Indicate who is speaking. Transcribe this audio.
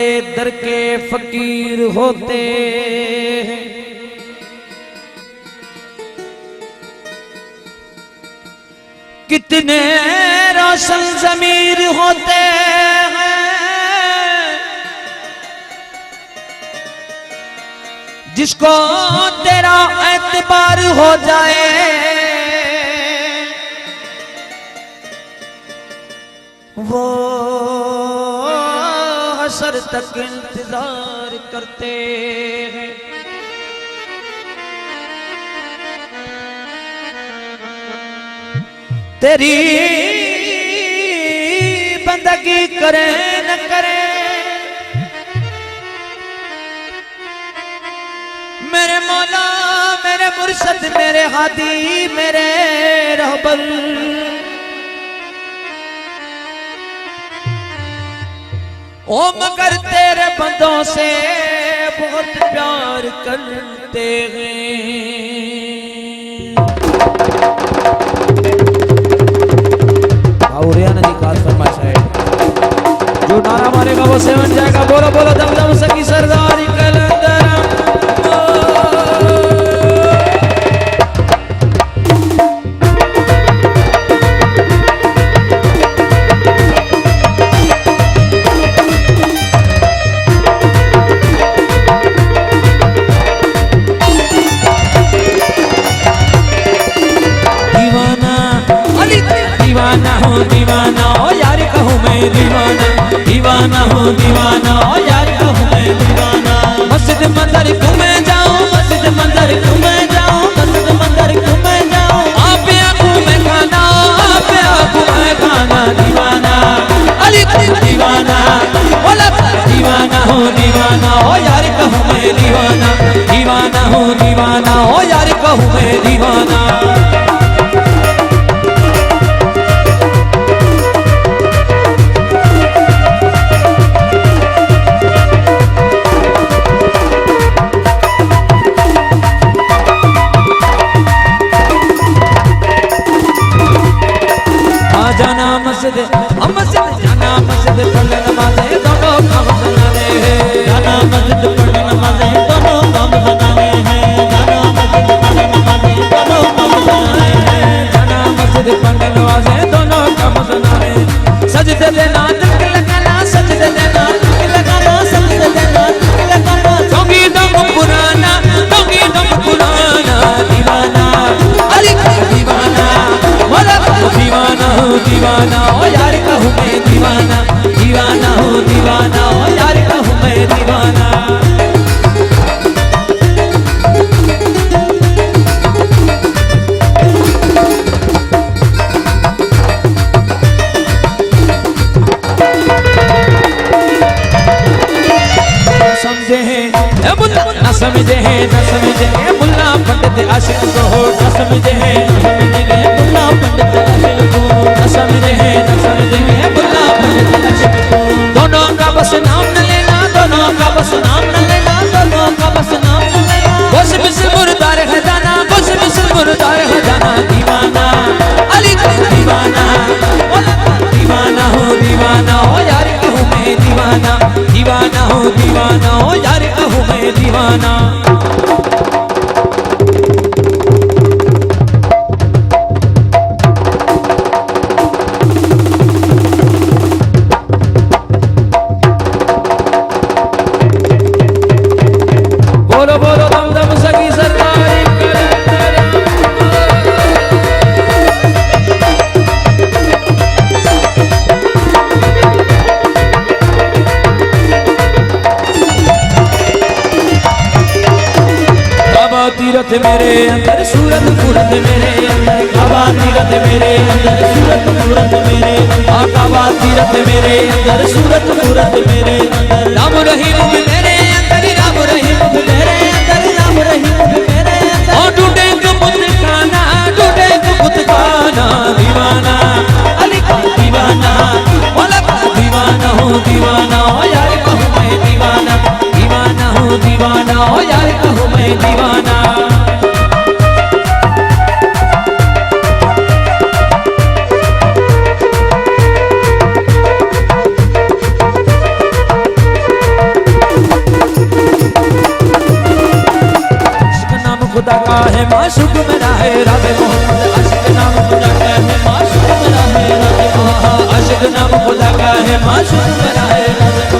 Speaker 1: दर के फकीर होते हैं, कितने रोशन ज़मीर होते हैं, जिसको तेरा एतबार हो जाए वो हशर तक इंतजार करते हैं। तेरी बंदगी करे न करे मेरे मौला मेरे मुर्शद मेरे हादी मेरे रहबर, ओ मगर तेरे बंदों से बहुत प्यार करते हैं। औरियाना जी खास फरमाइश है, जो नारा मारेगा वो सेवन जाएगा। बोलो बोलो दम दम सकी सरदारी कलंदर। दीवाना ओ यार कहूँ मैं दीवाना, दीवाना हूँ दीवाना ओ यार कहूँ मैं दीवाना। मस्जिद मंदिर घूमे जाऊँ, मस्जिद मंदिर घूमे जाऊँ, मस्जिद मंदिर घूमे जाऊँ। आप आँखों में खाना, आप आँखों में खाना। दीवाना अली दीवाना, बोला दीवाना हूँ दीवाना ओ यार कहूँ मैं दीवाना, दीवाना हूँ दीवाना ओ यार कहूँ मैं दीवाना। मस्जिद जाना मस्जिद पढ़ने नमाज़े दोनों काम बनाने हैं, जाना मस्जिद पढ़ने नमाज़े दोनों काम बनाने हैं, जाना मस्जिद पढ़ने नमाज़े दोनों काम बनाने हैं, जाना मस्जिद पढ़ने नमाज़े दोनों काम बनाने। सजदे देना दिल लगाना, सजदे देना दिल लगाना, सजदे देना दिल लगाना। जोगी दम पुराना, जोगी दम पुराना। दीवाना अली दीवाना, बोला दीवाना हूँ दीवाना ओ यार कहूँ मैं दीवाना, दीवाना हूँ दीवाना ओ यार कहूँ मैं दीवाना। समझे हैं न समझे हैं, न समझे हैं मुल्ला पंडित आशिक को हो, न समझे हैं मुल्ला पंडित आशिक को, न समझे हैं न समझे हैं मुल्ला पंडित आशिक को। दोनों का बस नाम न लेना, दोनों का बस नाम न लेना, दोनों का बस नाम न लेना। बस मिसल मुर्दार है जाना, बस मिसल मुर्दार है जाना। दीवाना अली दीवाना, दीवाना हो दीवाना ओ यार कहूँ मैं दीवाना, दीवाना हो दीवाना ओ यार कहूँ मैं दीवाना। बोलो बोलो दम दम सकी सरदारी तीरथ मेरे अंदर सूरत सूरत मेरे अंदर, काबा तीरथ मेरे अंदर सूरत सूरत मेरे, काबा तीरथ मेरे अंदर सूरत सूरत मेरे अंदर। राम रहीम मेरे अंदर, राम रहीम मेरे अंदर, राम रहीम मेरे अंदर। और टूटे बुत खाना, टूटे बुत खाना। दीवाना अली दीवाना, बोला दीवाना हूँ दीवाना ओ यार कहूँ मैं दीवाना, दीवाना हूँ दीवाना ओ यार कहूँ मैं दीवाना। का है माशूक मेरा है राधे मोहम्मद आशिक नाम खुदा का है माशूक मेरा है राधे मोहम्मद आशिक नाम खुदा का है माशूक मेरा है राधे